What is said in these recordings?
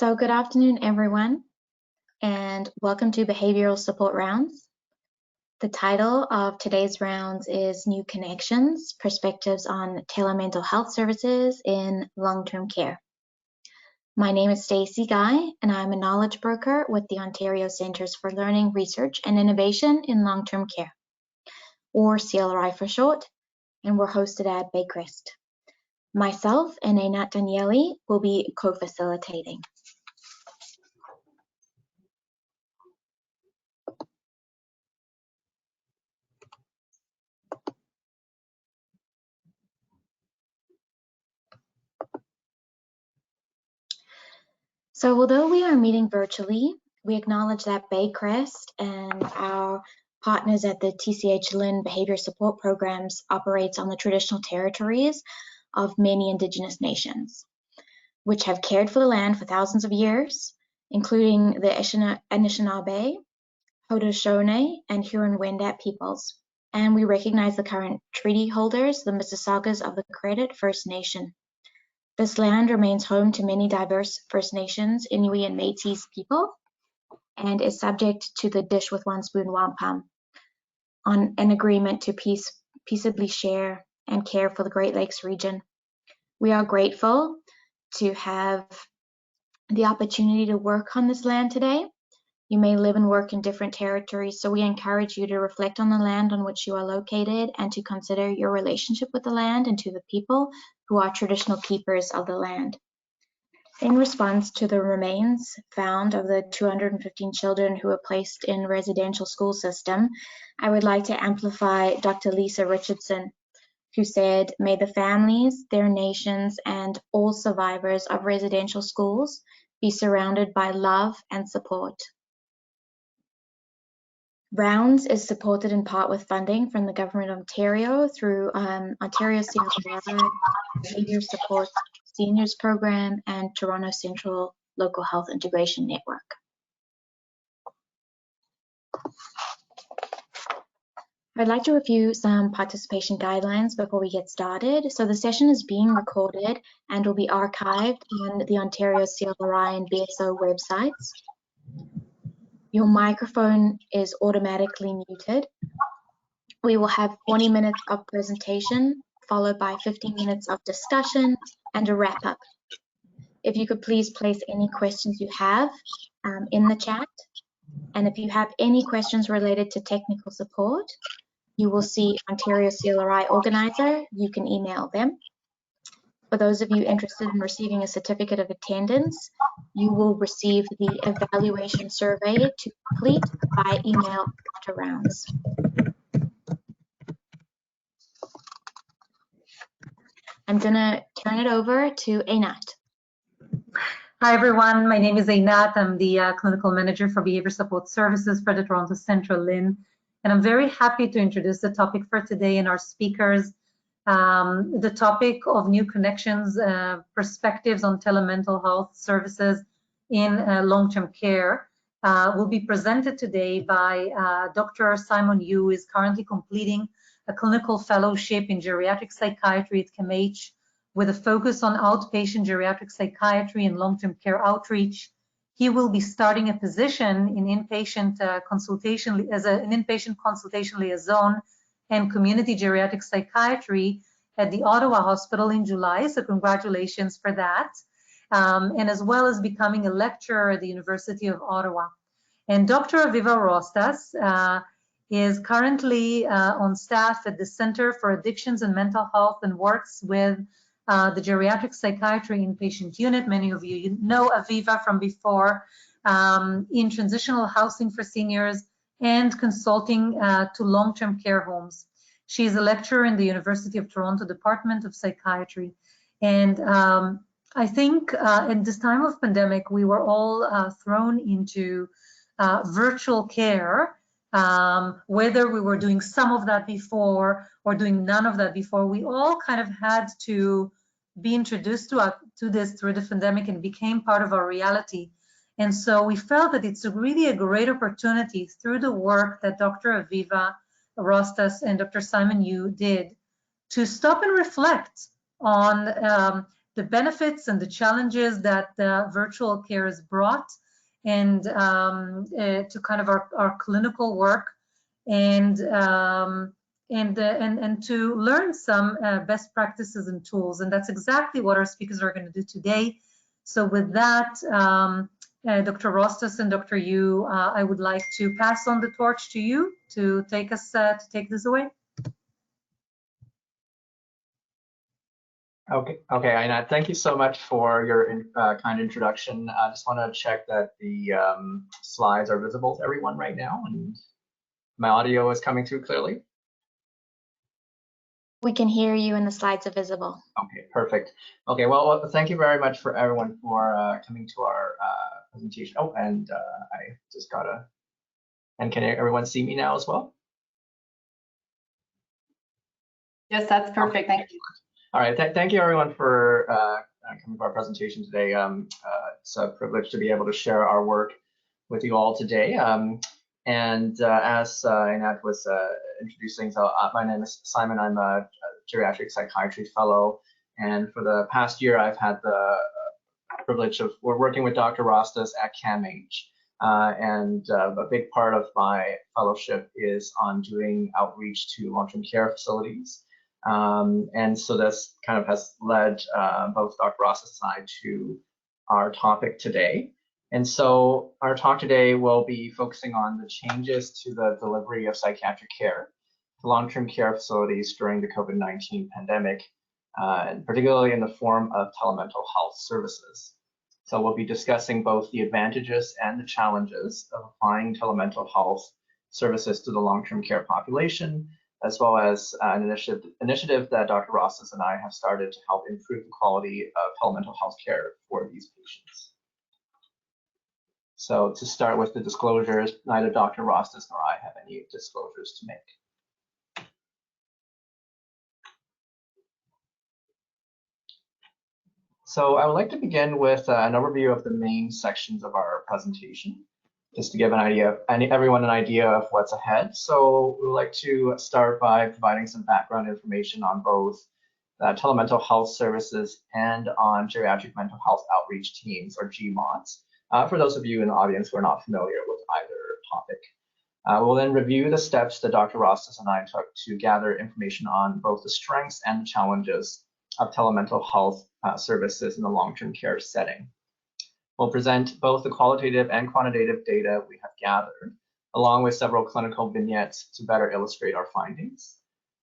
So good afternoon, everyone, and welcome to Behavioral Support Rounds. The title of today's rounds is New Connections, Perspectives on Telemental Health Services in Long-Term Care. My name is Stacey Guy, and I'm a knowledge broker with the Ontario Centres for Learning, Research and Innovation in Long-Term Care, or CLRI for short, and we're hosted at Baycrest. Myself and Einat Danieli will be co-facilitating. So although we are meeting virtually, we acknowledge that Baycrest and our partners at the TCH Lynn Behaviour Support Programs operates on the traditional territories of many Indigenous nations, which have cared for the land for thousands of years, including the Anishinaabe, Haudenosaunee, and Huron-Wendat peoples. And we recognize the current treaty holders, the Mississaugas of the Credit First Nation. This land remains home to many diverse First Nations, Inuit and Métis people, and is subject to the Dish with One Spoon Wampum on an agreement to peaceably share and care for the Great Lakes region. We are grateful to have the opportunity to work on this land today. You may live and work in different territories, so we encourage you to reflect on the land on which you are located and to consider your relationship with the land and to the people who are traditional keepers of the land. In response to the remains found of the 215 children who were placed in residential school system, I would like to amplify Dr. Lisa Richardson, who said, "May the families, their nations, and all survivors of residential schools be surrounded by love and support." Rounds is supported in part with funding from the Government of Ontario through Ontario CLRI Behaviour Support Seniors Program and Toronto Central Local Health Integration Network. I'd like to review some participation guidelines before we get started. So the session is being recorded and will be archived on the Ontario CLRI and BSO websites. Your microphone is automatically muted. We will have 40 minutes of presentation, followed by 15 minutes of discussion and a wrap-up. If you could please place any questions you have in the chat. And if you have any questions related to technical support, you will see Ontario CLRI organizer. You can email them. For those of you interested in receiving a certificate of attendance, you will receive the evaluation survey to complete by email after rounds. I'm going to turn it over to Einat. Hi everyone, my name is Einat. I'm the Clinical Manager for Behavior Support Services for the Toronto Central LHIN, and I'm very happy to introduce the topic for today and our speakers. The topic of new connections, perspectives on telemental health services in long-term care will be presented today by Dr. Simon Yu, who is currently completing a clinical fellowship in geriatric psychiatry at CAMH with a focus on outpatient geriatric psychiatry and long-term care outreach. He will be starting a position in inpatient consultation as an inpatient consultation liaison and community geriatric psychiatry at the Ottawa Hospital in July, so congratulations for that, and as well as becoming a lecturer at the University of Ottawa. And Dr. Aviva Rostas is currently on staff at the Center for Addictions and Mental Health and works with the Geriatric Psychiatry Inpatient Unit. Many of you know Aviva from before, in transitional housing for seniors and consulting to long-term care homes. She is a lecturer in the University of Toronto Department of Psychiatry. And I think at this time of pandemic, we were all thrown into virtual care. Whether we were doing some of that before or doing none of that before, we all kind of had to be introduced to this through the pandemic and became part of our reality. And so we felt that it's really a great opportunity through the work that Dr. Aviva Rostas and Dr. Simon Yu did to stop and reflect on the benefits and the challenges that virtual care has brought, and to kind of our clinical work, and to learn some best practices and tools. And that's exactly what our speakers are going to do today. So with that, Dr. Rostas and Dr. Yu, I would like to pass on the torch to you to take this away. Okay, Einat, thank you so much for your kind introduction. I just want to check that the slides are visible to everyone right now, and my audio is coming through clearly. We can hear you and the slides are visible. Okay, perfect. Okay, well, thank you very much for everyone for coming to our presentation. Oh, and I just gotta, and can everyone see me now as well? Yes, that's perfect. Okay. Thank you. All right, thank you everyone for coming to our presentation today. It's a privilege to be able to share our work with you all today. As Einat was introducing, so my name is Simon. I'm a geriatric psychiatry fellow, and for the past year, I've had the privilege of working with Dr. Rostas at CAMH. A big part of my fellowship is on doing outreach to long-term care facilities. And so this kind of has led both Dr. Rostas and I to our topic today. And so our talk today will be focusing on the changes to the delivery of psychiatric care to long-term care facilities during the COVID-19 pandemic, and particularly in the form of telemental health services. So we'll be discussing both the advantages and the challenges of applying telemental health services to the long-term care population, as well as an initiative that Dr. Rostas and I have started to help improve the quality of telemental health care for these patients. So to start with the disclosures, neither Dr. Rostas nor I have any disclosures to make. So I would like to begin with an overview of the main sections of our presentation, just to give everyone an idea of what's ahead. So we would like to start by providing some background information on both telemental health services and on geriatric mental health outreach teams, or Gmods, for those of you in the audience who are not familiar with either topic. We'll then review the steps that Dr. Rostas and I took to gather information on both the strengths and the challenges of telemental health services in the long-term care setting. We'll present both the qualitative and quantitative data we have gathered, along with several clinical vignettes to better illustrate our findings.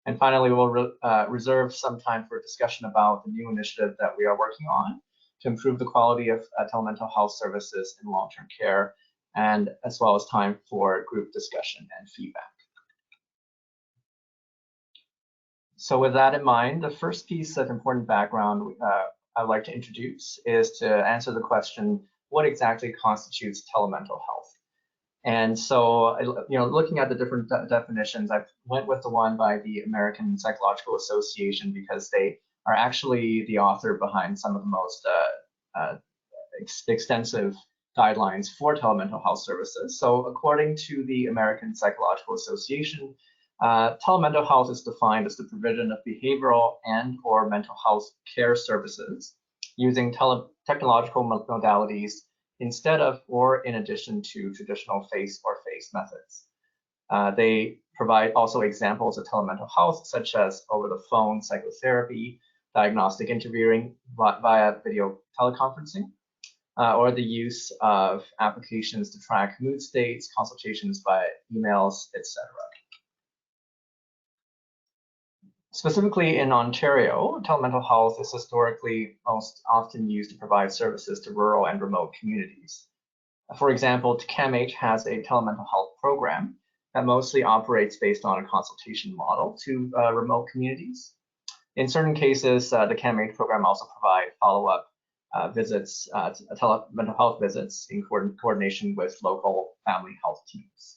And finally, we'll reserve some time for discussion about the new initiative that we are working on to improve the quality of telemental health services in long-term care, and as well as time for group discussion and feedback. So with that in mind, the first piece of important background I'd like to introduce is to answer the question, what exactly constitutes telemental health? And so, looking at the different definitions, I went with the one by the American Psychological Association because they are actually the author behind some of the most extensive guidelines for telemental health services. So according to the American Psychological Association, telemental health is defined as the provision of behavioral and/or mental health care services using technological modalities instead of or in addition to traditional face-to-face methods. They provide also examples of telemental health, such as over-the-phone psychotherapy, diagnostic interviewing via video teleconferencing, or the use of applications to track mood states, consultations via emails, etc. Specifically in Ontario, telemental health is historically most often used to provide services to rural and remote communities. For example, CAMH has a telemental health program that mostly operates based on a consultation model to remote communities. In certain cases, the CAMH program also provides follow-up visits, telemental health visits in coordination with local family health teams.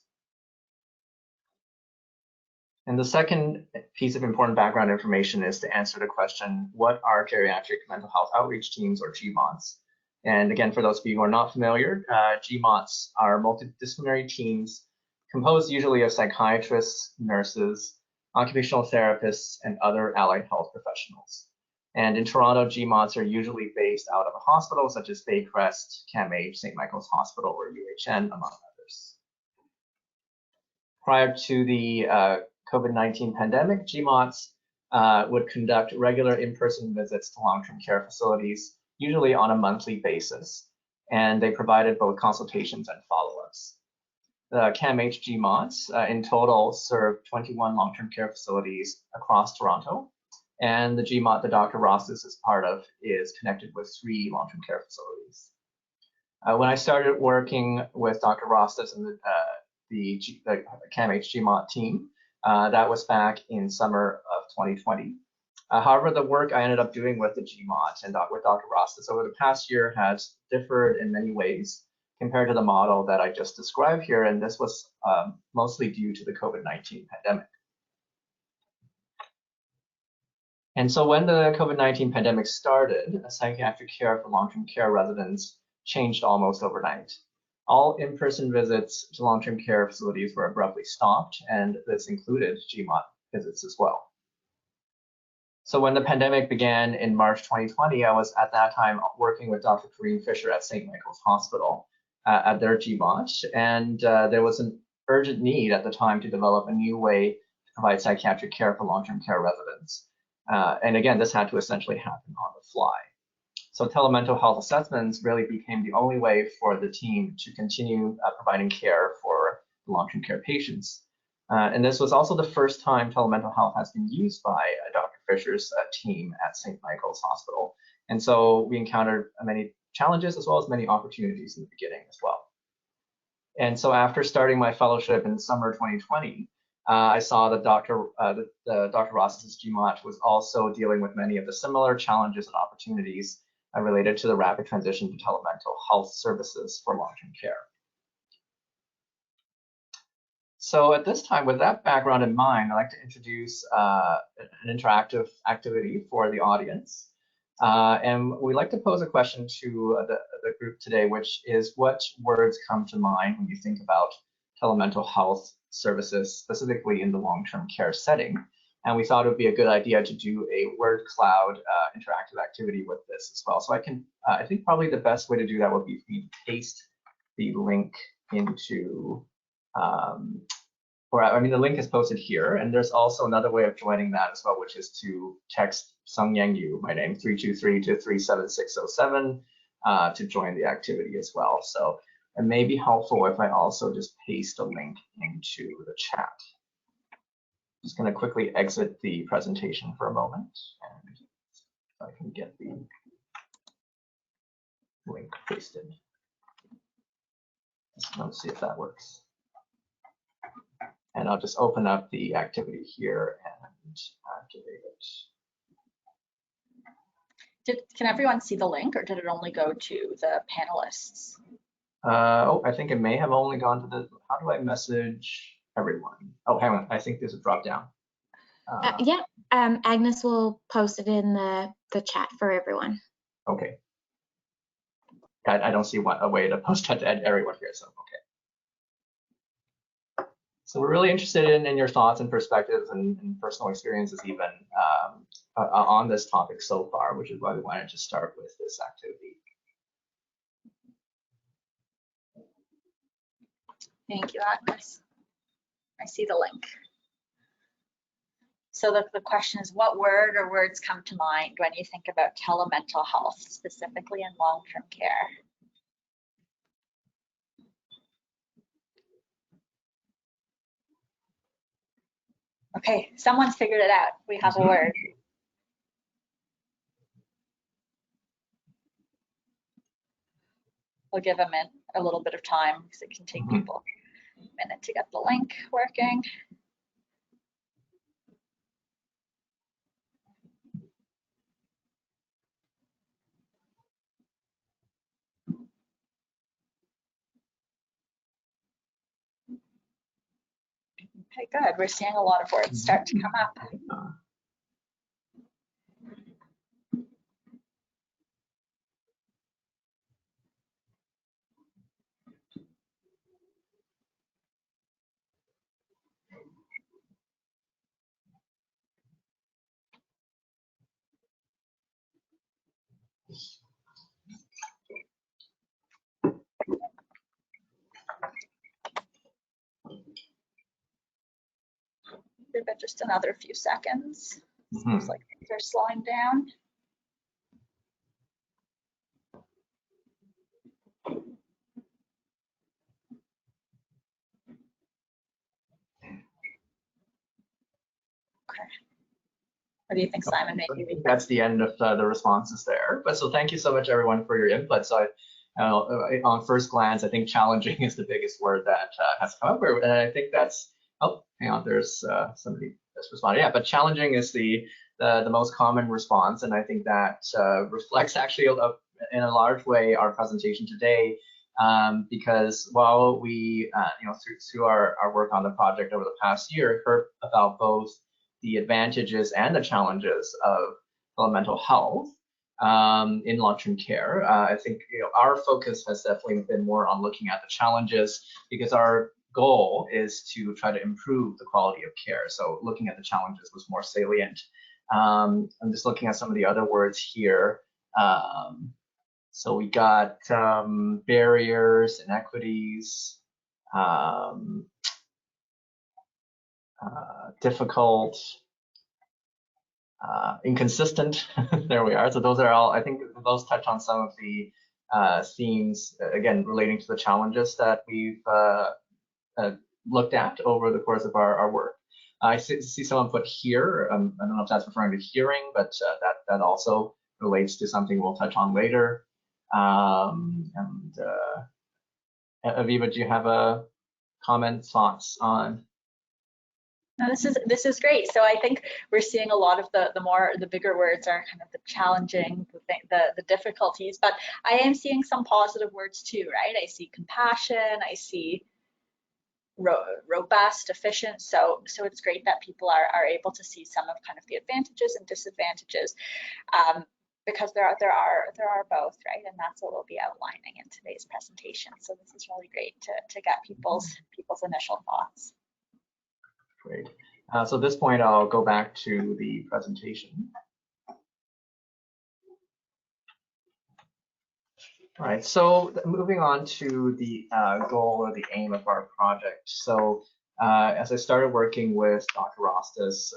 And the second piece of important background information is to answer the question, what are geriatric mental health outreach teams, or Gmods? And again, for those of you who are not familiar, Gmods are multidisciplinary teams composed usually of psychiatrists, nurses, occupational therapists, and other allied health professionals. And in Toronto, Gmods are usually based out of a hospital such as Baycrest, CAMH, St. Michael's Hospital, or UHN, among others. Prior to the COVID-19 pandemic, Gmods would conduct regular in-person visits to long-term care facilities, usually on a monthly basis, and they provided both consultations and follow-ups. The CAMH Gmods in total serve 21 long-term care facilities across Toronto, and the Gmod that Dr. Rosses is part of is connected with 3 long-term care facilities. When I started working with Dr. Rosses and the CAMH Gmod team, that was back in summer of 2020. However, the work I ended up doing with the Gmods and with Dr. Rosses over the past year has differed in many ways compared to the model that I just described here, and this was mostly due to the COVID-19 pandemic. And so when the COVID-19 pandemic started, psychiatric care for long-term care residents changed almost overnight. All in-person visits to long-term care facilities were abruptly stopped, and this included Gmod visits as well. So when the pandemic began in March 2020, I was at that time working with Dr. Corinne Fisher at St. Michael's Hospital at their Gmod, and there was an urgent need at the time to develop a new way to provide psychiatric care for long-term care residents. And again, this had to essentially happen on the fly. So telemental health assessments really became the only way for the team to continue providing care for long-term care patients. And this was also the first time telemental health has been used by Dr. Fisher's team at St. Michael's Hospital. And so we encountered many challenges as well as many opportunities in the beginning as well. And so after starting my fellowship in summer 2020, I saw that Dr. Ross's Gmod was also dealing with many of the similar challenges and opportunities related to the rapid transition to telemental health services for long-term care. So at this time, with that background in mind, I'd like to introduce an interactive activity for the audience. And we'd like to pose a question to the group today, which is, what words come to mind when you think about telemental health services, specifically in the long-term care setting? And we thought it would be a good idea to do a word cloud interactive activity with this as well. So I think probably the best way to do that would be for me to paste the link into, the link is posted here, and there's also another way of joining that as well, which is to text Sung Yang Yu, my name, 323 to 37607 to join the activity as well. So it may be helpful if I also just paste a link into the chat. Just going to quickly exit the presentation for a moment, and I can get the link pasted. Let's see if that works. And I'll just open up the activity here and activate it. Can everyone see the link, or did it only go to the panelists? Oh, I think it may have only gone to the, how do I message everyone? Oh, hang on, I think there's a drop down. Agnes will post it in the chat for everyone. Okay. I don't see a way to post that to everyone here, so okay. So we're really interested in your thoughts and perspectives and personal experiences even on this topic so far, which is why we wanted to start with this activity. Thank you, Agnes. I see the link. So the question is, what word or words come to mind when you think about telemental health, specifically in long-term care? Okay, someone's figured it out. We have a word. We'll give them a little bit of time because it can take people a minute to get the link working. Okay, good. We're seeing a lot of words start to come up. Give it just another few seconds. Seems like things are slowing down. Okay. What do you think, Simon? Maybe that's the end of the responses there. But so thank you so much, everyone, for your input. So on first glance, I think challenging is the biggest word that has come up. And I think that's, oh, hang on, there's somebody that's responded. Yeah, but challenging is the most common response. And I think that reflects actually in a large way our presentation today. Because while we, through our work on the project over the past year, heard about both the advantages and the challenges of mental health in long-term care, I think our focus has definitely been more on looking at the challenges, because our goal is to try to improve the quality of care. So looking at the challenges was more salient. I'm just looking at some of the other words here. So we got barriers, inequities, difficult, inconsistent. There we are. So those are all, I think those touch on some of the themes, again, relating to the challenges that we've looked at over the course of our work. I see someone put here, I don't know if that's referring to hearing, but that also relates to something we'll touch on later. Aviva, do you have a comment, thoughts on? No, this is great. So I think we're seeing a lot of the bigger words are kind of the challenging, the difficulties, but I am seeing some positive words too, right? I see compassion, I see robust, efficient. So it's great that people are able to see some of kind of the advantages and disadvantages, because there are both, right? And that's what we'll be outlining in today's presentation. So this is really great to get people's initial thoughts. Great. So at this point, I'll go back to the presentation. All right, so moving on to the goal or the aim of our project. So as I started working with Dr. Rostas,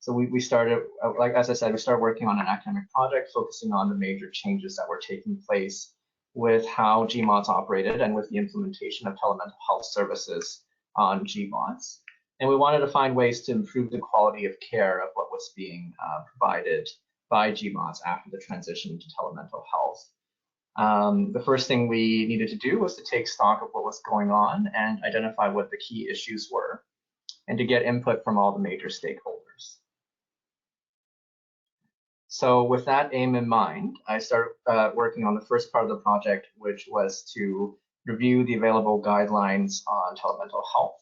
so we started, like as I said, we started working on an academic project focusing on the major changes that were taking place with how Gmods operated and with the implementation of telemental health services on Gmods. And we wanted to find ways to improve the quality of care of what was being provided by Gmods after the transition to telemental health. The first thing we needed to do was to take stock of what was going on and identify what the key issues were, and to get input from all the major stakeholders. So with that aim in mind, I started working on the first part of the project, which was to review the available guidelines on telemental health.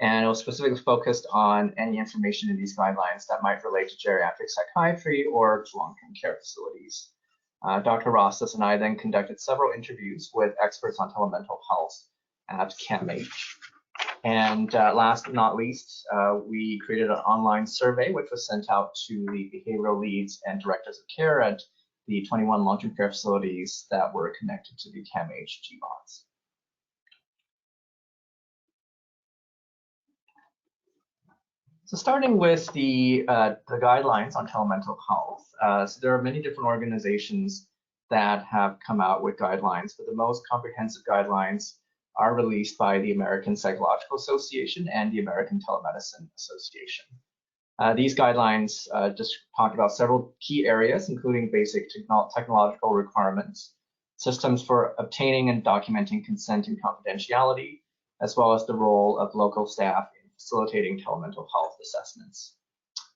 And it was specifically focused on any information in these guidelines that might relate to geriatric psychiatry or to long-term care facilities. Dr. Rostas and I then conducted several interviews with experts on telemental health at CAMH. And last but not least, we created an online survey, which was sent out to the behavioral leads and directors of care at the 21 long-term care facilities that were connected to the CAMH Gmods. So starting with the guidelines on telemental health, so there are many different organizations that have come out with guidelines, but the most comprehensive guidelines are released by the American Psychological Association and the American Telemedicine Association. These guidelines just talk about several key areas, including basic technological requirements, systems for obtaining and documenting consent and confidentiality, as well as the role of local staff facilitating telemental health assessments.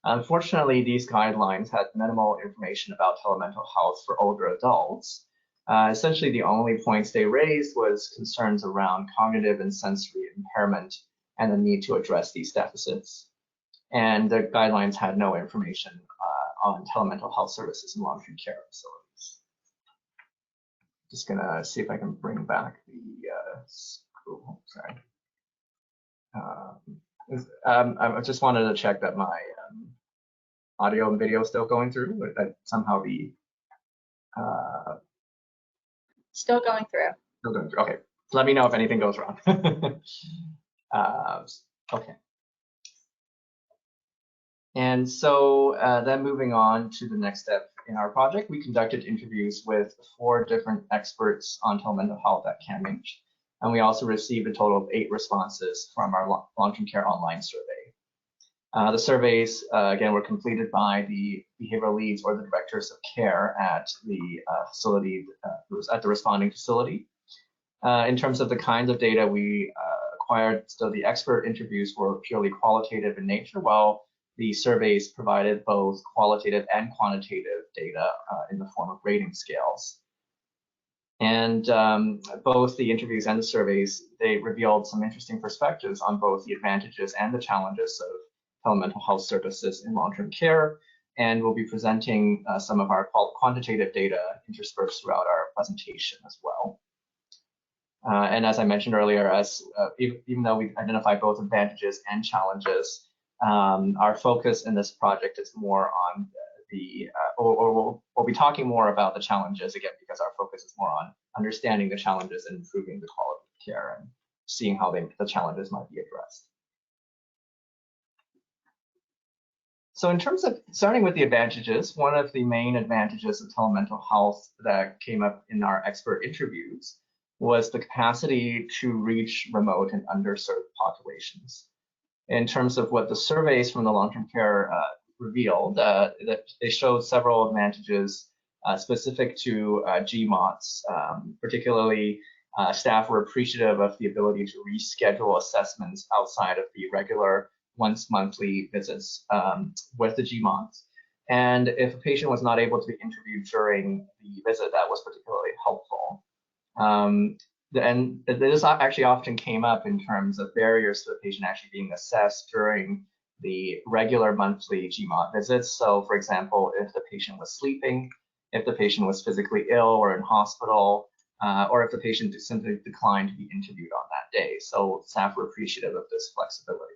Unfortunately, these guidelines had minimal information about telemental health for older adults. Essentially, the only points they raised was concerns around cognitive and sensory impairment and the need to address these deficits. And the guidelines had no information on telemental health services in long-term care facilities. Just gonna see if I can bring back the scroll, sorry. I just wanted to check that my audio and video is still going through, but that somehow the Still going through. Still going through. Okay. Let me know if anything goes wrong. Okay. And so then moving on to the next step in our project, we conducted interviews with 4 different experts on telemental health at CAMH. And we also received a total of 8 responses from our long-term care online survey. The surveys, again, were completed by the behavioral leads or the directors of care at the facility, at the responding facility. In terms of the kinds of data we acquired, so the expert interviews were purely qualitative in nature, while the surveys provided both qualitative and quantitative data in the form of rating scales. And both the interviews and the surveys, they revealed some interesting perspectives on both the advantages and the challenges of telemental health services in long-term care. And we'll be presenting some of our quantitative data interspersed throughout our presentation as well. And as I mentioned earlier, even though we identify both advantages and challenges, our focus in this project is more on we'll be talking more about the challenges, again, because our focus is more on understanding the challenges and improving the quality of care and seeing how the challenges might be addressed. So in terms of starting with the advantages, one of the main advantages of telemental health that came up in our expert interviews was the capacity to reach remote and underserved populations. In terms of what the surveys from the long-term care revealed, that they showed several advantages specific to Gmods. Particularly, staff were appreciative of the ability to reschedule assessments outside of the regular once monthly visits with the Gmods. And if a patient was not able to be interviewed during the visit, that was particularly helpful. And this actually often came up in terms of barriers to the patient actually being assessed during the regular monthly Gmod visits. So for example, if the patient was sleeping, if the patient was physically ill or in hospital, or if the patient simply declined to be interviewed on that day. So staff were appreciative of this flexibility.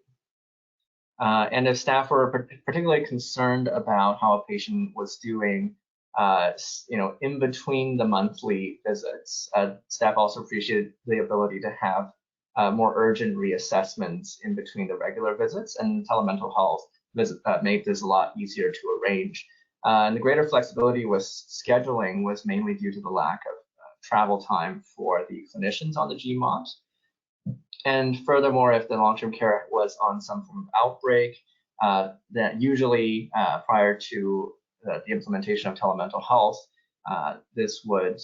And if staff were particularly concerned about how a patient was doing in between the monthly visits, staff also appreciated the ability to have more urgent reassessments in between the regular visits, and telemental health made this a lot easier to arrange. And the greater flexibility with scheduling was mainly due to the lack of travel time for the clinicians on the Gmod. And furthermore, if the long-term care was on some form of outbreak, that usually prior to the implementation of telemental health, this would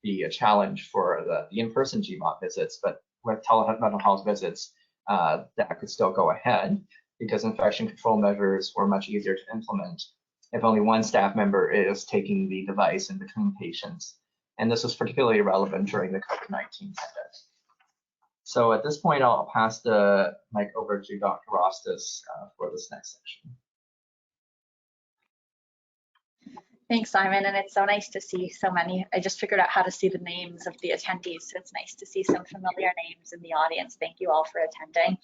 be a challenge for the in-person Gmod visits, but with telemental health visits, that could still go ahead because infection control measures were much easier to implement if only one staff member is taking the device in between patients. And this was particularly relevant during the COVID-19 pandemic. So at this point, I'll pass the mic over to Dr. Rostas for this next section. Thanks, Simon, and it's so nice to see so many. I just figured out how to see the names of the attendees, so it's nice to see some familiar names in the audience. Thank you all for attending.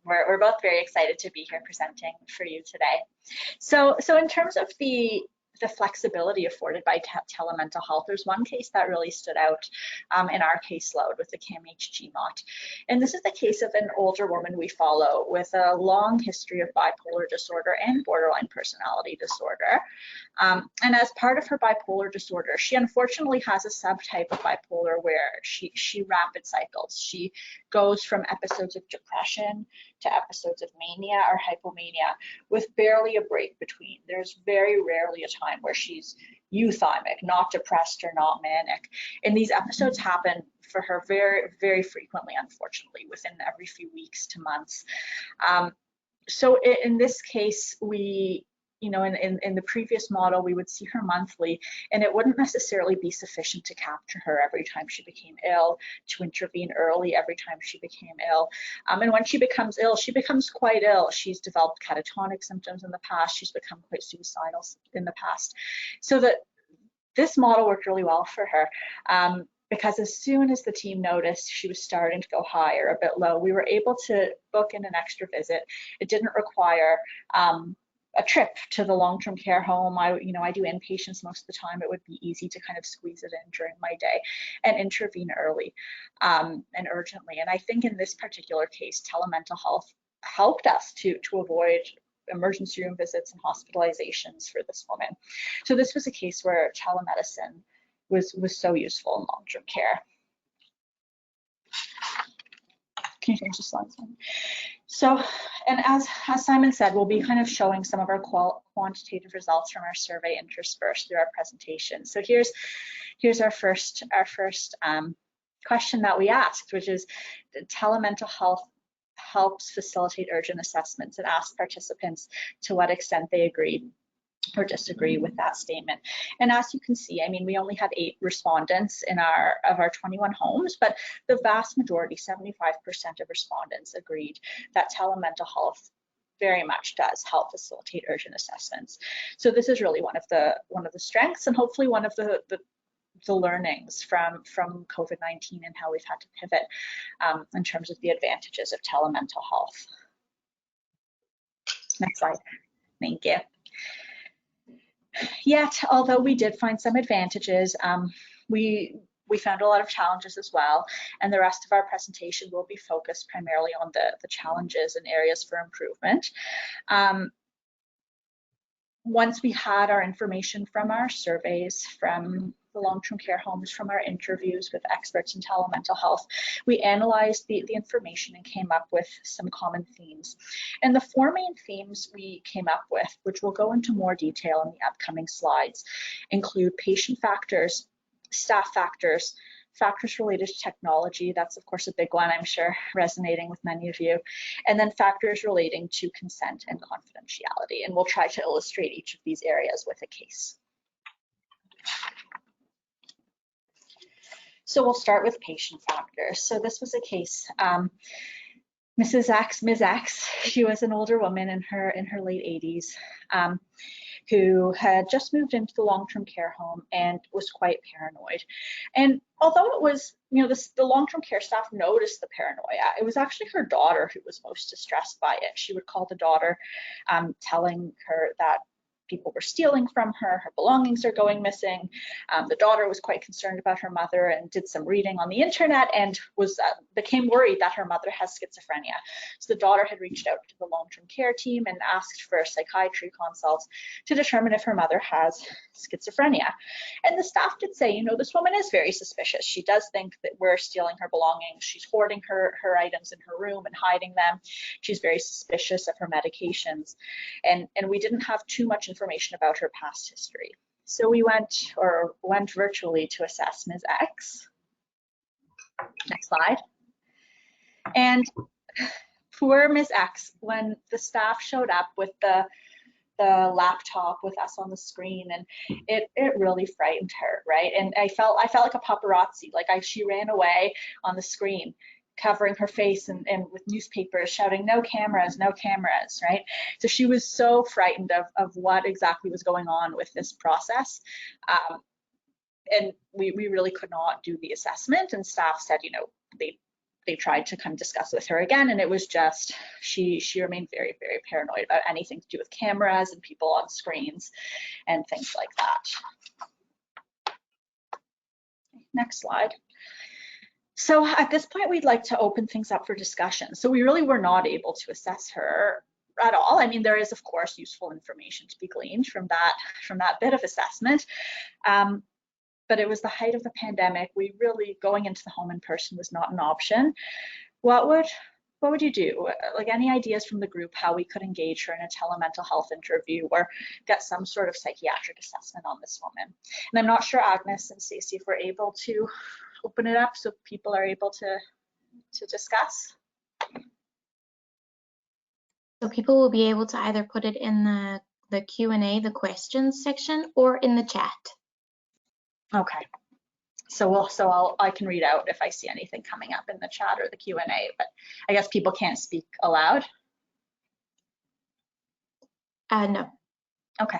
We're both very excited to be here presenting for you today. So in terms of the flexibility afforded by telemental health, there's one case that really stood out in our caseload with the CAMH Gmod. And this is the case of an older woman we follow with a long history of bipolar disorder and borderline personality disorder. And as part of her bipolar disorder, she unfortunately has a subtype of bipolar where she rapid cycles. She goes from episodes of depression to episodes of mania or hypomania with barely a break between. There's very rarely a time where she's euthymic, not depressed or not manic. And these episodes happen for her very, very frequently, unfortunately, within every few weeks to months. So in this case, we, in the previous model, we would see her monthly, and it wouldn't necessarily be sufficient to capture her every time she became ill, to intervene early every time she became ill. And when she becomes ill, she becomes quite ill. She's developed catatonic symptoms in the past. She's become quite suicidal in the past. So that this model worked really well for her. Because as soon as the team noticed she was starting to go high or a bit low, we were able to book in an extra visit. It didn't require a trip to the long-term care home. I do inpatients most of the time. It would be easy to kind of squeeze it in during my day and intervene early and urgently. And I think in this particular case, telemental health helped us to avoid emergency room visits and hospitalizations for this woman. So this was a case where telemedicine was so useful in long-term care. Can you change the slides? So, and as Simon said, we'll be kind of showing some of our quantitative results from our survey interspersed through our presentation. So here's our first question that we asked, which is, telemental health helps facilitate urgent assessments, and asked participants to what extent they agreed or disagree with that statement. And as you can see, I mean, we only had 8 respondents in our 21 homes, but the vast majority, 75% of respondents, agreed that telemental health very much does help facilitate urgent assessments. So this is really one of the strengths, and hopefully one of the learnings from COVID-19 and how we've had to pivot in terms of the advantages of telemental health. Next slide. Thank you. Yet, although we did find some advantages, we found a lot of challenges as well, and the rest of our presentation will be focused primarily on the challenges and areas for improvement. Once we had our information from our surveys, from the long-term care homes, from our interviews with experts in telemental health, we analyzed the information and came up with some common themes. And the 4 main themes we came up with, which we'll go into more detail in the upcoming slides, include patient factors, staff factors, factors related to technology, that's of course a big one, I'm sure resonating with many of you, and then factors relating to consent and confidentiality. And we'll try to illustrate each of these areas with a case. So we'll start with patient factors. So this was a case, Ms. X, she was an older woman in her late 80s, who had just moved into the long-term care home and was quite paranoid. And although it was, the long-term care staff noticed the paranoia, it was actually her daughter who was most distressed by it. She would call the daughter, telling her that people were stealing from her, her belongings are going missing. The daughter was quite concerned about her mother and did some reading on the internet and became worried that her mother has schizophrenia. So the daughter had reached out to the long-term care team and asked for a psychiatry consult to determine if her mother has schizophrenia. And the staff did say, this woman is very suspicious. She does think that we're stealing her belongings. She's hoarding her items in her room and hiding them. She's very suspicious of her medications. And we didn't have too much information about her past history. So we went virtually to assess Ms. X. Next slide. And poor Ms. X, when the staff showed up with the laptop with us on the screen, and it really frightened her, right? And I felt like a paparazzi, like she ran away on the screen, covering her face and with newspapers shouting, no cameras, right? So she was so frightened of what exactly was going on with this process. And we really could not do the assessment, and staff said, they tried to kind of discuss with her again, and it was just, she remained very, very paranoid about anything to do with cameras and people on screens and things like that. Next slide. So at this point, we'd like to open things up for discussion. So we really were not able to assess her at all. I mean, there is, of course, useful information to be gleaned from that bit of assessment. But it was the height of the pandemic. We really, going into the home in person was not an option. What would you do? Like, any ideas from the group how we could engage her in a telemental health interview or get some sort of psychiatric assessment on this woman? And I'm not sure, Agnes and Stacey, if we're able to open it up so people are able to discuss. So people will be able to either put it in the Q&A, the questions section, or in the chat. Okay. So I can read out if I see anything coming up in the chat or the Q&A, but I guess people can't speak aloud. No. Okay.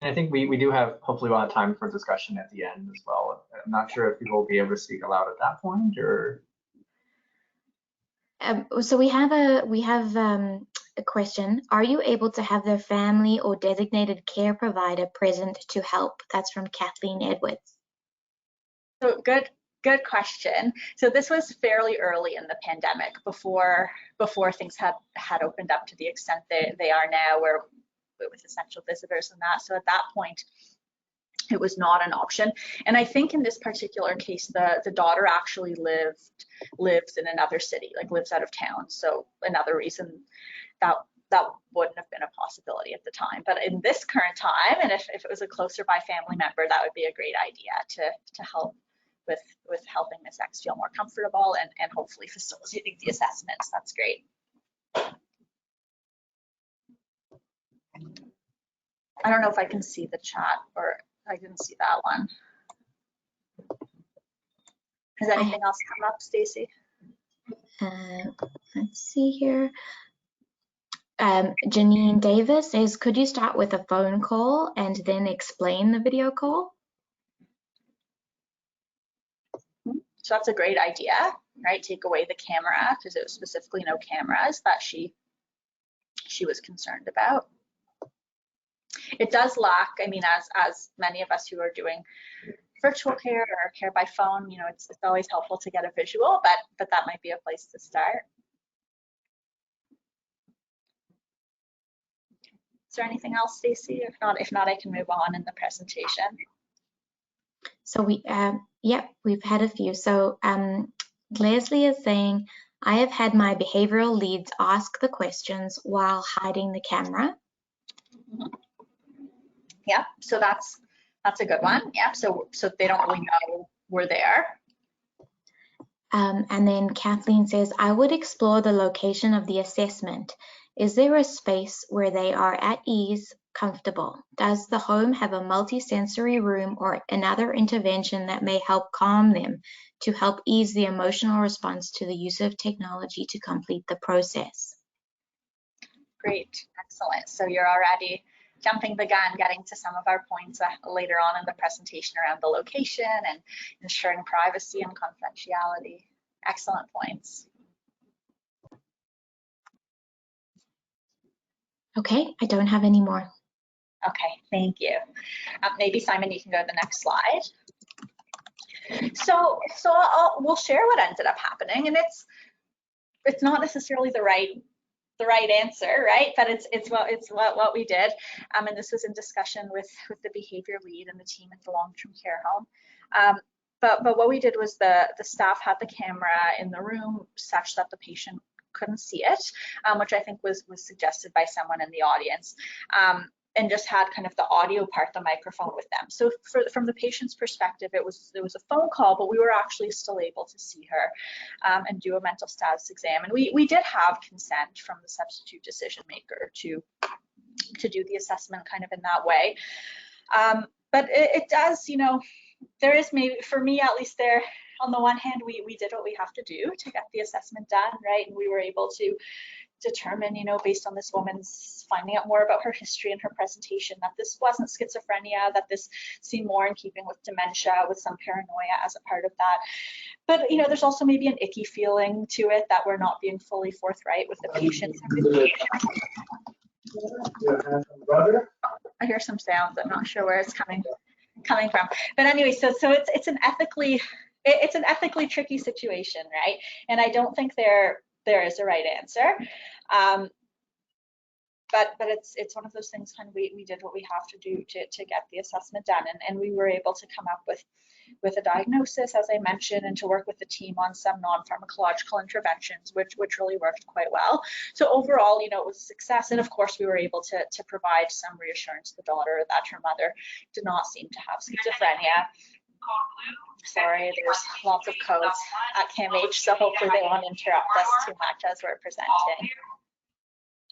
And I think we do have, hopefully we'll have time for discussion at the end as well. I'm not sure if people will be able to speak aloud at that point, or. So we have a question. Are you able to have their family or designated care provider present to help? That's from Kathleen Edwards. So good question. So this was fairly early in the pandemic, before things had opened up to the extent they are now, where with essential visitors and that. So at that point, it was not an option. And I think in this particular case, the daughter actually lives in another city, like lives out of town. So another reason that wouldn't have been a possibility at the time. But in this current time, and if it was a closer by family member, that would be a great idea to help with helping Miss X feel more comfortable and hopefully facilitating the assessments. That's great. I don't know if I can see the chat, or I didn't see that one. Has anything else come up, Stacey? Let's see here. Janine Davis says, could you start with a phone call and then explain the video call? So that's a great idea, right? Take away the camera, because it was specifically no cameras that she was concerned about. It does lack, I mean, as many of us who are doing virtual care or care by phone, you know, it's always helpful to get a visual, but that might be a place to start. Is there anything else, Stacey? If not, I can move on in the presentation. So we've had a few. So Leslie is saying, I have had my behavioral leads ask the questions while hiding the camera. Yeah, so that's a good one. Yeah, so they don't really know we're there. And then Kathleen says, I would explore the location of the assessment. Is there a space where they are at ease, comfortable? Does the home have a multi-sensory room or another intervention that may help calm them to help ease the emotional response to the use of technology to complete the process? Great, excellent. So you're already jumping the gun, getting to some of our points later on in the presentation around the location and ensuring privacy and confidentiality. Excellent points. Okay, I don't have any more. Okay, thank you. Maybe Simon, you can go to the next slide. So we'll share what ended up happening, and it's not necessarily the right answer, right? But it's what we did, and this was in discussion with the behavior lead and the team at the long-term care home. But what we did was the staff had the camera in the room such that the patient couldn't see it, which I think was suggested by someone in the audience, and just had kind of the audio part, the microphone with them. So from the patient's perspective, it was a phone call, but we were actually still able to see her and do a mental status exam. And we did have consent from the substitute decision maker to do the assessment kind of in that way. But it does, you know, there is maybe, for me at least, there on the one hand, we did what we have to do to get the assessment done, right? And we were able to determine, you know, based on this woman's finding out more about her history and her presentation, that this wasn't schizophrenia, that this seemed more in keeping with dementia, with some paranoia as a part of that. But, you know, there's also maybe an icky feeling to it that we're not being fully forthright with the patient. I hear some sounds. I'm not sure where it's coming from. But anyway, so it's an ethically tricky situation, right? And I don't think there is a right answer. But it's one of those things kind of we did what we have to do to get the assessment done, and we were able to come up with a diagnosis, as I mentioned, and to work with the team on some non-pharmacological interventions, which really worked quite well. So overall, you know, it was a success, and of course we were able to provide some reassurance to the daughter that her mother did not seem to have schizophrenia. Sorry, there's lots of codes at CAMH, so hopefully they won't interrupt us too much as we're presenting.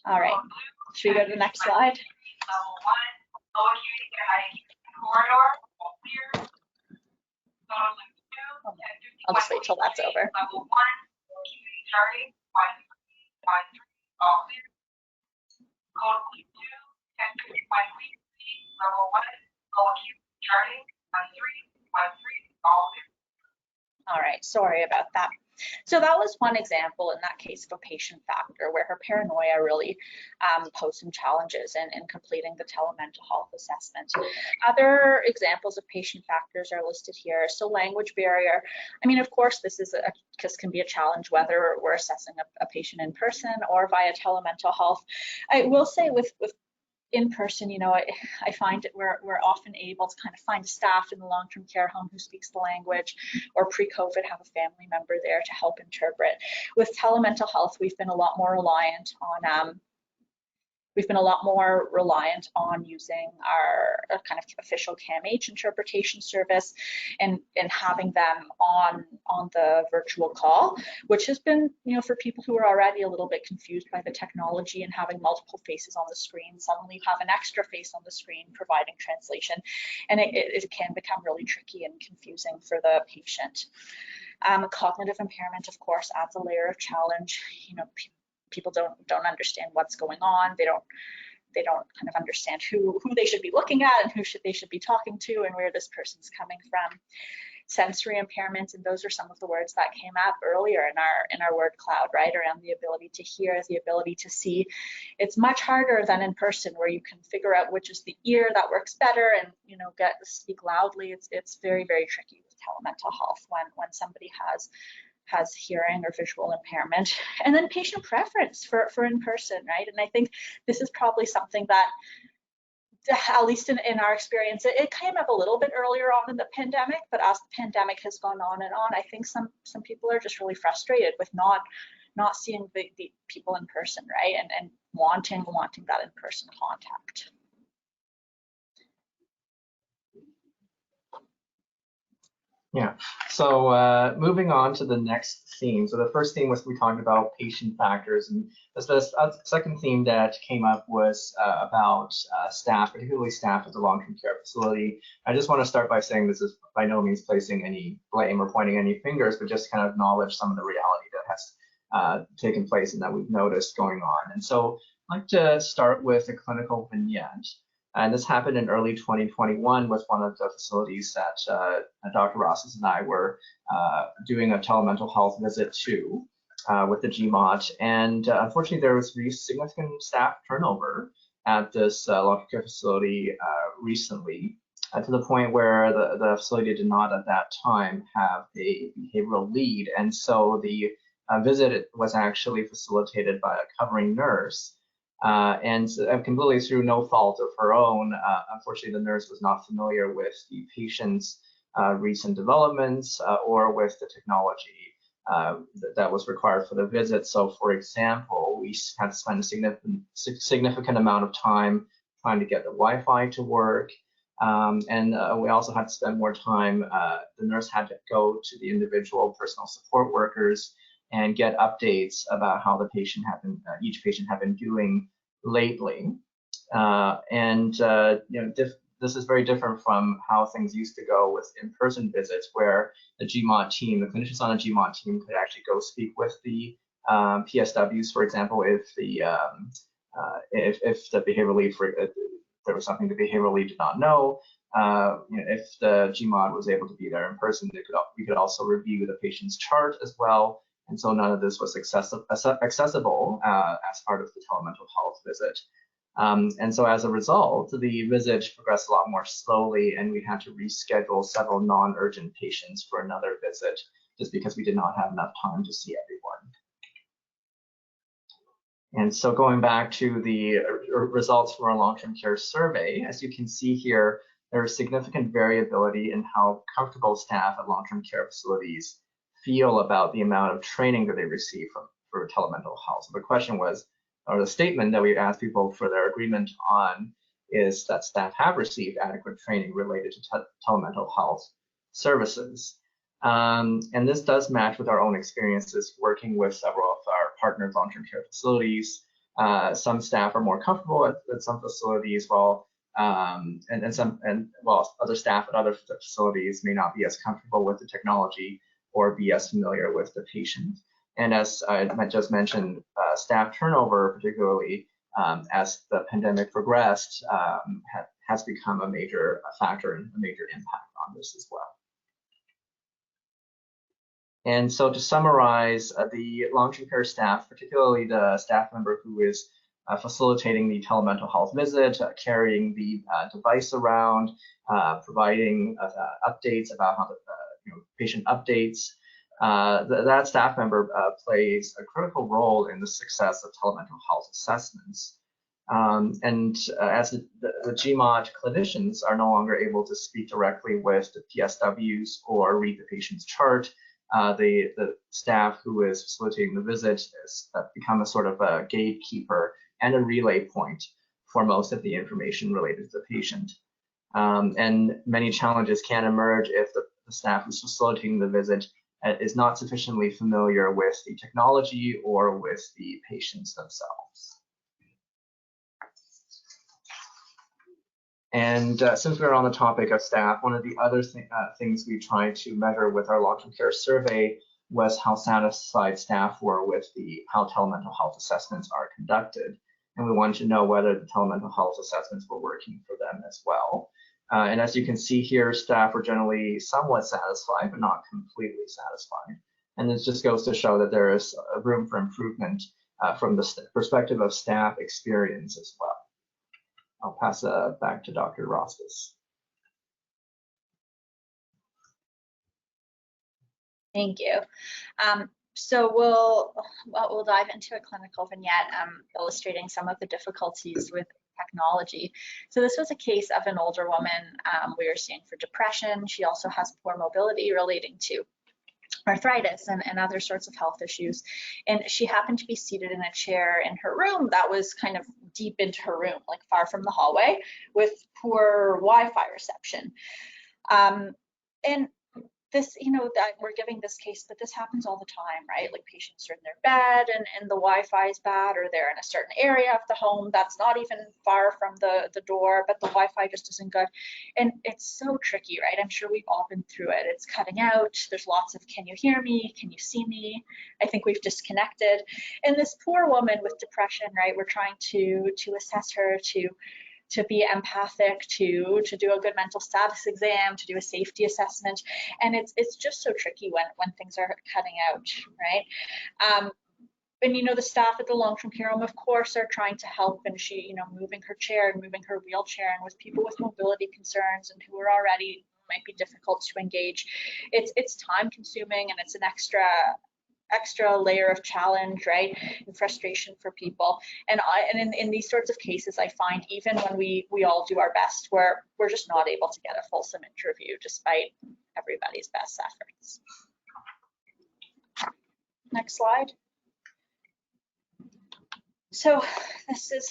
All right, should we go to the next slide? I'll just wait till that's over. All right, sorry about that. So that was one example in that case of a patient factor where her paranoia really posed some challenges in completing the telemental health assessment. Other examples of patient factors are listed here. So language barrier. I mean, of course, this can be a challenge whether we're assessing a patient in person or via telemental health. I will say with in person, you know, I find that we're often able to kind of find staff in the long-term care home who speaks the language, or pre-COVID have a family member there to help interpret. With telemental health, we've been a lot more reliant on using our kind of official CAMH interpretation service and having them on the virtual call, which has been, you know, for people who are already a little bit confused by the technology and having multiple faces on the screen, suddenly you have an extra face on the screen providing translation, and it can become really tricky and confusing for the patient. Cognitive impairment, of course, adds a layer of challenge. You know, people don't understand what's going on. They don't kind of understand who they should be looking at and they should be talking to and where this person's coming from. Sensory impairments, and those are some of the words that came up earlier in our word cloud, right, around the ability to hear, the ability to see. It's much harder than in person, where you can figure out which is the ear that works better and, you know, speak loudly. It's very, very tricky with telemental health when somebody has hearing or visual impairment. And then patient preference for in-person, right? And I think this is probably something that, at least in our experience, it came up a little bit earlier on in the pandemic, but as the pandemic has gone on and on, I think some people are just really frustrated with not seeing the people in person, right? And wanting that in-person contact. Yeah, so moving on to the next theme. So the first theme was we talked about patient factors, and the second theme that came up was about staff, particularly staff at the long-term care facility. I just want to start by saying this is by no means placing any blame or pointing any fingers, but just kind of acknowledge some of the reality that has taken place and that we've noticed going on. And so I'd like to start with a clinical vignette. And this happened in early 2021 with one of the facilities that Dr. Rosses and I were doing a telemental health visit to with the Gmod. And unfortunately, there was significant staff turnover at this long-term care facility recently, to the point where the facility did not at that time have a behavioral lead. And so the visit was actually facilitated by a covering nurse. And completely through no fault of her own, unfortunately, the nurse was not familiar with the patient's recent developments or with the technology that was required for the visit. So, for example, we had to spend a significant amount of time trying to get the Wi-Fi to work. And we also had to spend more time, the nurse had to go to the individual personal support workers and get updates about how the patient had been, each patient had been doing lately. This is very different from how things used to go with in-person visits, where the Gmod team, the clinicians on the Gmod team, could actually go speak with the PSWs, for example, if the behavioral lead, there was something the behavioral lead did not know. If the Gmod was able to be there in person, we could also review the patient's chart as well. And so none of this was accessible as part of the telemental health visit. And so as a result, the visit progressed a lot more slowly, and we had to reschedule several non-urgent patients for another visit just because we did not have enough time to see everyone. And so going back to the results from our long-term care survey, as you can see here, there is significant variability in how comfortable staff at long-term care facilities feel about the amount of training that they receive for telemental health. So the question was, or the statement that we asked people for their agreement on, is that staff have received adequate training related to telemental health services. And this does match with our own experiences working with several of our partner long-term care facilities. Some staff are more comfortable at some facilities, while other staff at other facilities may not be as comfortable with the technology or be as familiar with the patient. And as I just mentioned, staff turnover, particularly as the pandemic progressed, has become a major factor and a major impact on this as well. And so to summarize, the long-term care staff, particularly the staff member who is facilitating the telemental health visit, carrying the device around, providing updates about how the patient updates, that staff member plays a critical role in the success of telemental health assessments. As the Gmod clinicians are no longer able to speak directly with the PSWs or read the patient's chart, the staff who is facilitating the visit has become a sort of a gatekeeper and a relay point for most of the information related to the patient. And many challenges can emerge if the staff who's facilitating the visit is not sufficiently familiar with the technology or with the patients themselves. And since we're on the topic of staff, one of the other things we tried to measure with our long-term care survey was how satisfied staff were with how telemental health assessments are conducted. And we wanted to know whether the telemental health assessments were working for them as well. And as you can see here, staff were generally somewhat satisfied, but not completely satisfied. And this just goes to show that there is room for improvement from the perspective of staff experience as well. I'll pass back to Dr. Rostas. Thank you. So we'll dive into a clinical vignette illustrating some of the difficulties with technology. So this was a case of an older woman we were seeing for depression. She also has poor mobility relating to arthritis and other sorts of health issues. And she happened to be seated in a chair in her room that was kind of deep into her room, like far from the hallway, with poor Wi-Fi reception. And this, that we're giving this case, but this happens all the time, right? Like patients are in their bed and the Wi-Fi is bad, or they're in a certain area of the home that's not even far from the door, but the Wi-Fi just isn't good. And it's so tricky, right? I'm sure we've all been through it. It's cutting out. There's lots of, can you hear me? Can you see me? I think we've disconnected. And this poor woman with depression, right? We're trying to assess her, to be empathic, to do a good mental status exam, to do a safety assessment. And it's just so tricky when things are cutting out, right? And the staff at the long-term care home, of course, are trying to help, and she, moving her chair and moving her wheelchair, and with people with mobility concerns and who are already might be difficult to engage. It's time consuming, and it's an extra layer of challenge, right, and frustration for people. And in these sorts of cases, I find even when we all do our best, we're just not able to get a fulsome interview despite everybody's best efforts. Next slide. So this is,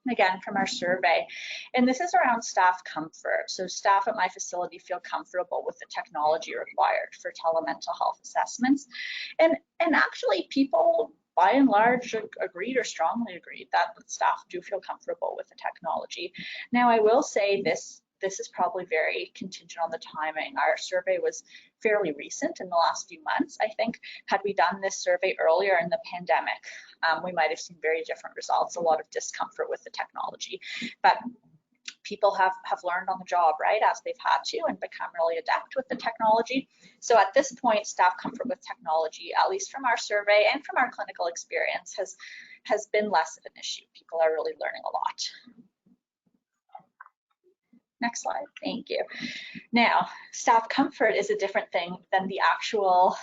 again, from our survey, and this is around staff comfort. So staff at my facility feel comfortable with the technology required for telemental health assessments. And actually people, by and large, agreed or strongly agreed that staff do feel comfortable with the technology. Now, I will say this is probably very contingent on the timing. Our survey was fairly recent in the last few months. I think had we done this survey earlier in the pandemic, we might have seen very different results, a lot of discomfort with the technology. But people have learned on the job, right, as they've had to, and become really adept with the technology. So at this point, staff comfort with technology, at least from our survey and from our clinical experience, has been less of an issue. People are really learning a lot. Next slide, thank you. Now, staff comfort is a different thing than the actual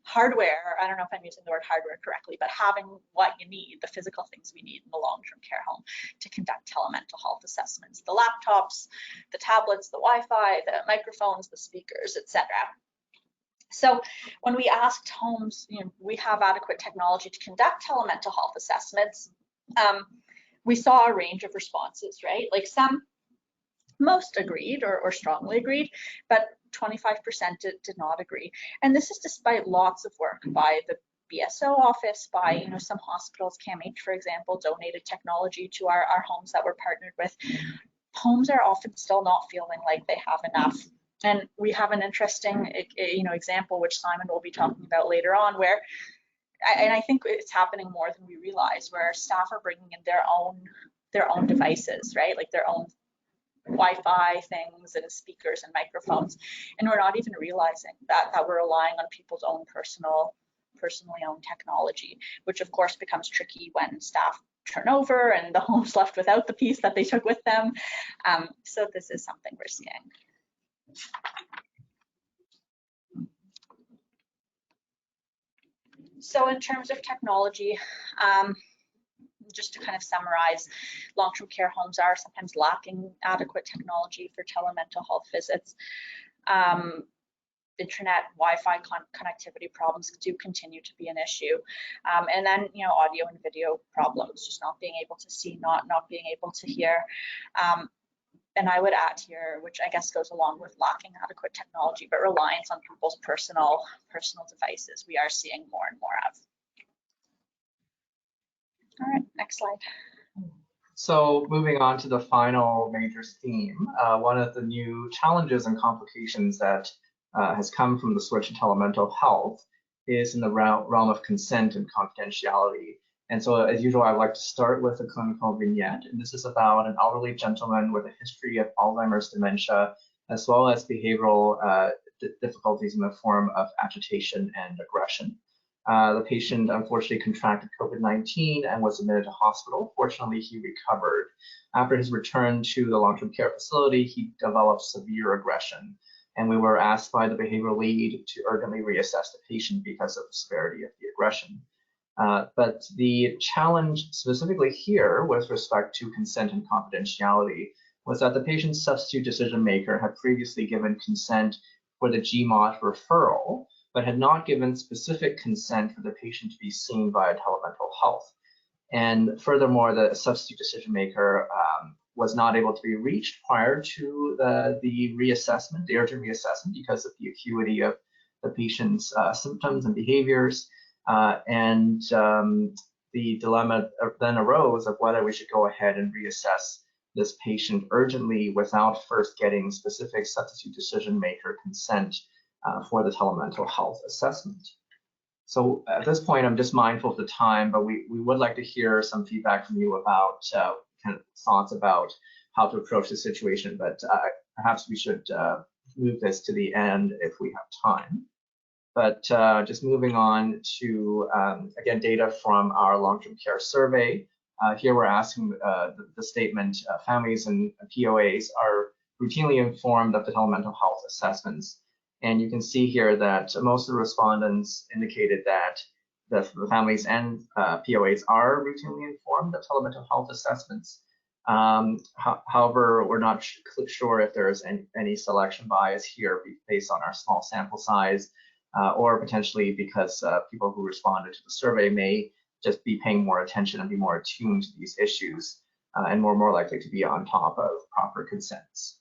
hardware. I don't know if I'm using the word hardware correctly, but having what you need, the physical things we need in the long-term care home to conduct telemental health assessments, the laptops, the tablets, the Wi-Fi, the microphones, the speakers, etc. So when we asked homes, we have adequate technology to conduct telemental health assessments, we saw a range of responses, right? Like most agreed or strongly agreed, but 25% did not agree. And this is despite lots of work by the BSO office, by some hospitals. CAMH, for example, donated technology to our homes that we're partnered with. Homes are often still not feeling like they have enough. And we have an interesting example, which Simon will be talking about later on, where, and I think it's happening more than we realize, where staff are bringing in their own devices, right? Like their own Wi-Fi things and speakers and microphones, and we're not even realizing that we're relying on people's own personally owned technology, which of course becomes tricky when staff turn over and the home's left without the piece that they took with them. So this is something we're seeing. So in terms of technology, just to kind of summarize, long-term care homes are sometimes lacking adequate technology for telemental health visits. Internet, Wi-Fi connectivity problems do continue to be an issue. And then, audio and video problems, just not being able to see, not being able to hear. And I would add here, which I guess goes along with lacking adequate technology, but reliance on people's personal devices, we are seeing more and more of. All right, next slide. So moving on to the final major theme, one of the new challenges and complications that has come from the switch to telemental health is in the realm of consent and confidentiality. And so as usual, I'd like to start with a clinical vignette. And this is about an elderly gentleman with a history of Alzheimer's dementia, as well as behavioral difficulties in the form of agitation and aggression. The patient unfortunately contracted COVID-19 and was admitted to hospital. Fortunately, he recovered. After his return to the long-term care facility, he developed severe aggression. And we were asked by the behavioral lead to urgently reassess the patient because of the severity of the aggression. But the challenge specifically here with respect to consent and confidentiality was that the patient's substitute decision maker had previously given consent for the Gmod referral, but had not given specific consent for the patient to be seen via telemental health. And furthermore, the substitute decision maker was not able to be reached prior to the reassessment, the urgent reassessment, because of the acuity of the patient's symptoms and behaviors. The dilemma then arose of whether we should go ahead and reassess this patient urgently without first getting specific substitute decision maker consent for the telemental health assessment. So at this point, I'm just mindful of the time, but we would like to hear some feedback from you about kind of thoughts about how to approach the situation, but perhaps we should move this to the end if we have time. But just moving on to, again, data from our long-term care survey. Here we're asking the statement, families and POAs are routinely informed of the telemental health assessments. And you can see here that most of the respondents indicated that the families and POAs are routinely informed of telemental health assessments. However, we're not sure if there's any selection bias here based on our small sample size, or potentially because people who responded to the survey may just be paying more attention and be more attuned to these issues, and more likely to be on top of proper consents.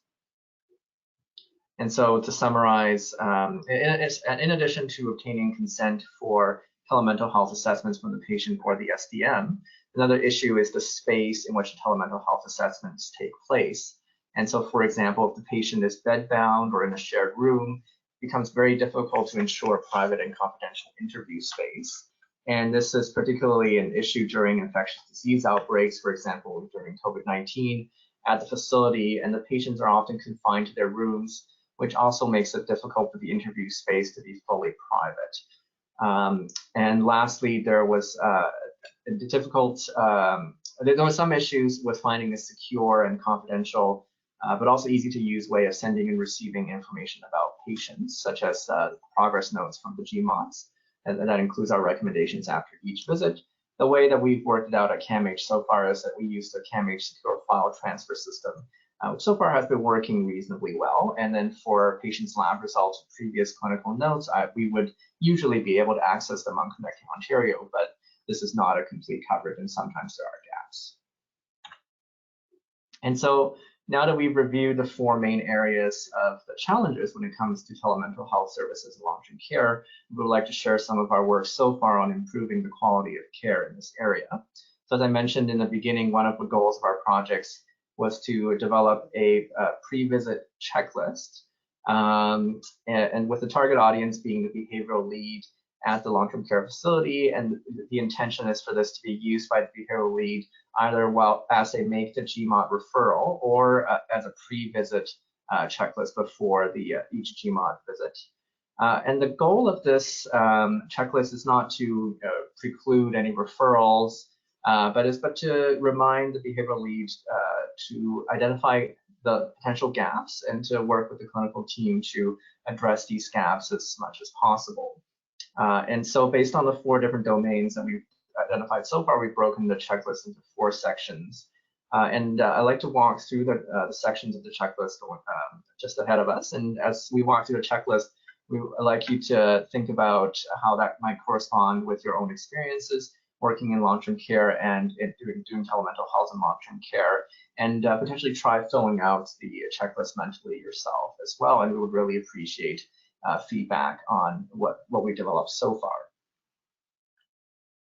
And so to summarize, in addition to obtaining consent for telemental health assessments from the patient or the SDM, another issue is the space in which the telemental health assessments take place. And so, for example, if the patient is bedbound or in a shared room, it becomes very difficult to ensure private and confidential interview space. And this is particularly an issue during infectious disease outbreaks, for example, during COVID-19 at the facility, and the patients are often confined to their rooms, which also makes it difficult for the interview space to be fully private. And lastly, there was there were some issues with finding a secure and confidential, but also easy to use way of sending and receiving information about patients, such as progress notes from the Gmods, and that includes our recommendations after each visit. The way that we've worked it out at CAMH so far is that we use the CAMH secure file transfer system, which so far has been working reasonably well. And then for patients' lab results, previous clinical notes, we would usually be able to access them on Connecting Ontario, but this is not a complete coverage, and sometimes there are gaps. And so now that we've reviewed the four main areas of the challenges when it comes to telemental health services and long-term care, we would like to share some of our work so far on improving the quality of care in this area. So as I mentioned in the beginning, one of the goals of our projects was to develop a pre-visit checklist, and with the target audience being the behavioral lead at the long-term care facility, and the intention is for this to be used by the behavioral lead either as they make the Gmod referral or as a pre-visit checklist before each Gmod visit. And the goal of this checklist is not to preclude any referrals, but to remind the behavioral lead to identify the potential gaps and to work with the clinical team to address these gaps as much as possible. And so based on the 4 different domains that we've identified so far, we've broken the checklist into 4 sections. And I'd like to walk through the sections of the checklist just ahead of us. And as we walk through the checklist, I'd like you to think about how that might correspond with your own experiences working in long-term care and doing telemental health and long-term care, and potentially try filling out the checklist mentally yourself as well. And we would really appreciate feedback on what we've developed so far.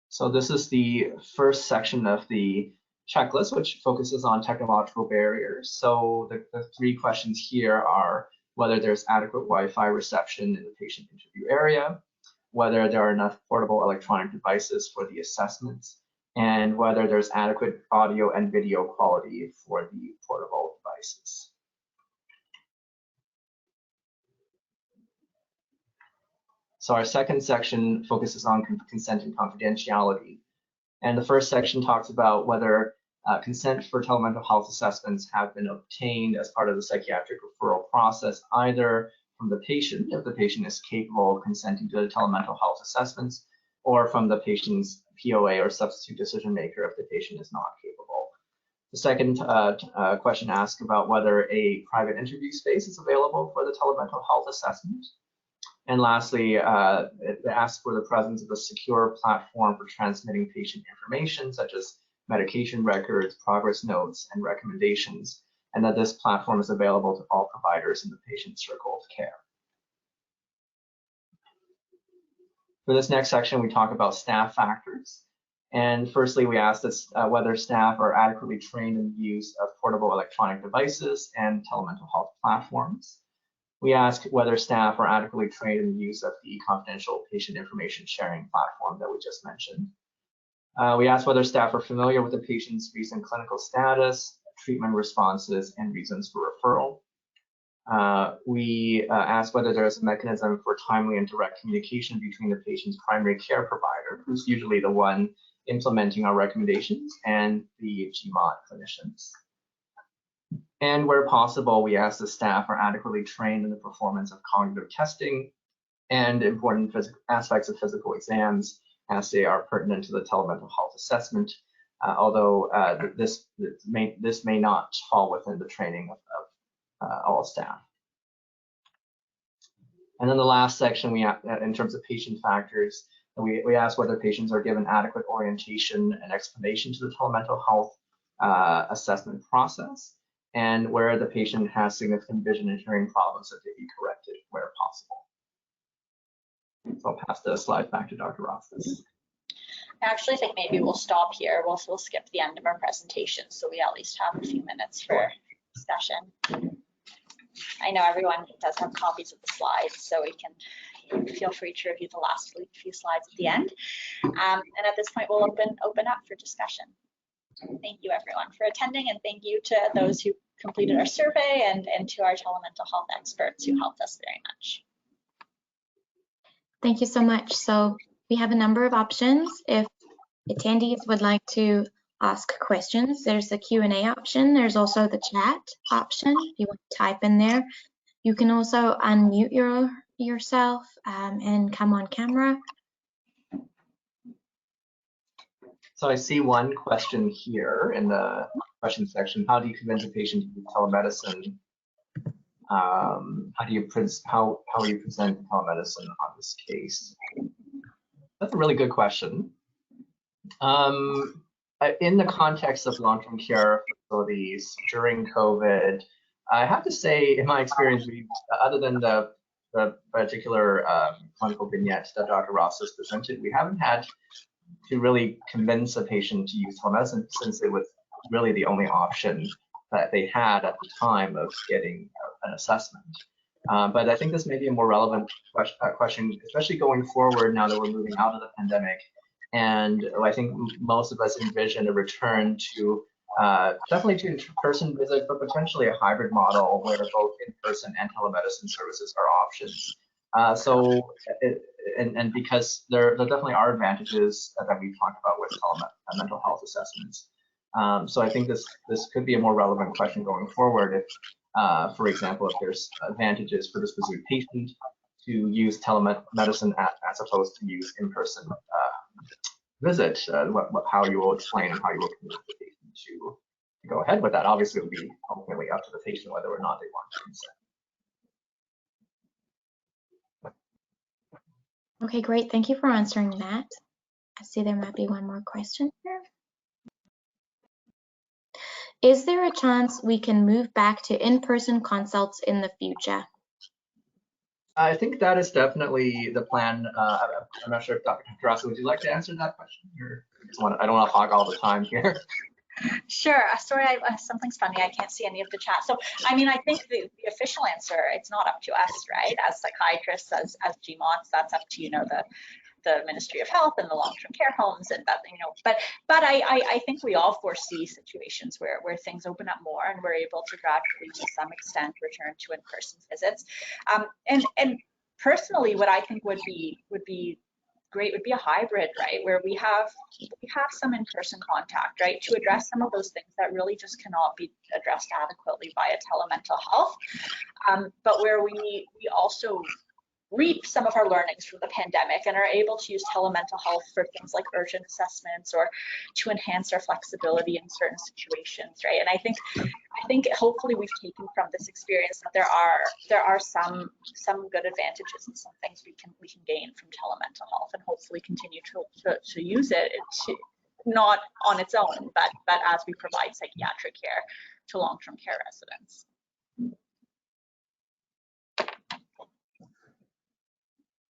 So this is the first section of the checklist, which focuses on technological barriers. So the 3 questions here are whether there's adequate Wi-Fi reception in the patient interview area, whether there are enough portable electronic devices for the assessments, and whether there's adequate audio and video quality for the portable devices. So our second section focuses on consent and confidentiality. And the first section talks about whether consent for telemental health assessments have been obtained as part of the psychiatric referral process, either from the patient, if the patient is capable of consenting to the telemental health assessments, or from the patient's POA or substitute decision maker if the patient is not capable. The second question asks about whether a private interview space is available for the telemental health assessment. And lastly, it asks for the presence of a secure platform for transmitting patient information, such as medication records, progress notes, and recommendations, and that this platform is available to all providers in the patient's circle of care. For this next section, we talk about staff factors. And firstly, we ask this, whether staff are adequately trained in the use of portable electronic devices and telemental health platforms. We ask whether staff are adequately trained in the use of the confidential patient information sharing platform that we just mentioned. We ask whether staff are familiar with the patient's recent clinical status, treatment responses, and reasons for referral. We ask whether there is a mechanism for timely and direct communication between the patient's primary care provider, who's usually the one implementing our recommendations, and the Gmod clinicians. And where possible, we ask the staff are adequately trained in the performance of cognitive testing and important aspects of physical exams as they are pertinent to the telemental health assessment, although this may not fall within the training of all staff. And then the last section, in terms of patient factors, we ask whether patients are given adequate orientation and explanation to the telemental health assessment process, and where the patient has significant vision and hearing problems that they be corrected where possible. So I'll pass the slide back to Dr. Rosses. I actually think maybe we'll stop here. We'll skip the end of our presentation so we at least have a few minutes for discussion. I know everyone does have copies of the slides, so you can feel free to review the last few slides at the end. And at this point, we'll open up for discussion. Thank you everyone for attending, and thank you to those who completed our survey and to our telemental health experts who helped us very much. Thank you so much. So we have a number of options. If attendees would like to ask questions, there's the Q&A option. There's also the chat option if you want to type in there. You can also unmute yourself and come on camera. So I see one question here in the question section. How do you convince a patient to use telemedicine? How are you presenting telemedicine on this case? That's a really good question. In the context of long-term care facilities during COVID, I have to say, in my experience, other than the particular clinical vignette that Dr. Ross has presented, we haven't had to really convince a patient to use telemedicine, since it was really the only option that they had at the time of getting an assessment. But I think this may be a more relevant question, especially going forward now that we're moving out of the pandemic. And I think most of us envision a return to definitely to in-person visits, but potentially a hybrid model where both in-person and telemedicine services are options. And because there definitely are advantages that we've talked about with mental health assessments. So I think this could be a more relevant question going forward if, for example, if there's advantages for the specific patient to use telemedicine as opposed to use in-person visit, how you will explain and how you will convince the patient to go ahead with that. Obviously, it will be ultimately up to the patient whether or not they want to consent. Okay, great. Thank you for answering that. I see there might be one more question here. Is there a chance we can move back to in-person consults in the future? I think that is definitely the plan. I'm not sure if Dr. Tarasa, would you like to answer that question? I don't want to hog all the time here. Sure. Sorry, something's funny. I can't see any of the chat. So, I mean, I think the official answer, it's not up to us, right? As psychiatrists, as Gmods, that's up to, the Ministry of Health and the long-term care homes, and that, but I think we all foresee situations where things open up more and we're able to gradually, to some extent, return to in-person visits. And personally, what I think would be great would be a hybrid, right, where we have some in-person contact, right, to address some of those things that really just cannot be addressed adequately via telemental health, but where we also reap some of our learnings from the pandemic and are able to use telemental health for things like urgent assessments or to enhance our flexibility in certain situations, right? And I think hopefully we've taken from this experience that there are some good advantages and some things we can gain from telemental health, and hopefully continue to use it not on its own, but as we provide psychiatric care to long-term care residents.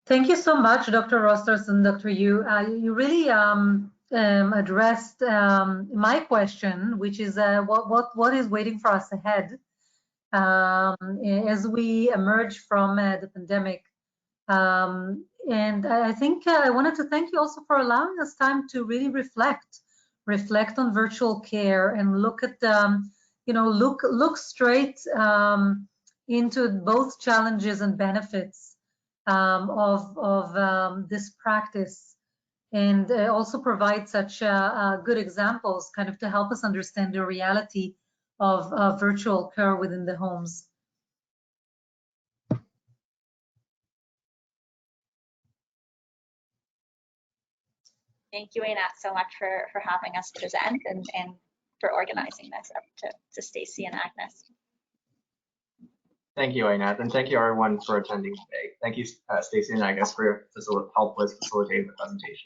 Thank you so much, Dr. Rosters and Dr. Yu. You really addressed my question, which is what is waiting for us ahead as we emerge from the pandemic. And I think I wanted to thank you also for allowing us time to really reflect on virtual care and look at look straight into both challenges and benefits of this practice, and also provide such good examples kind of to help us understand the reality of virtual care within the homes. Thank you, Einat, so much for having us present and for organizing this, up to Stacey and Agnes. Thank you, Einat, and thank you everyone for attending today. Thank you, Stacey and Agnes, for your help with facilitating the presentation.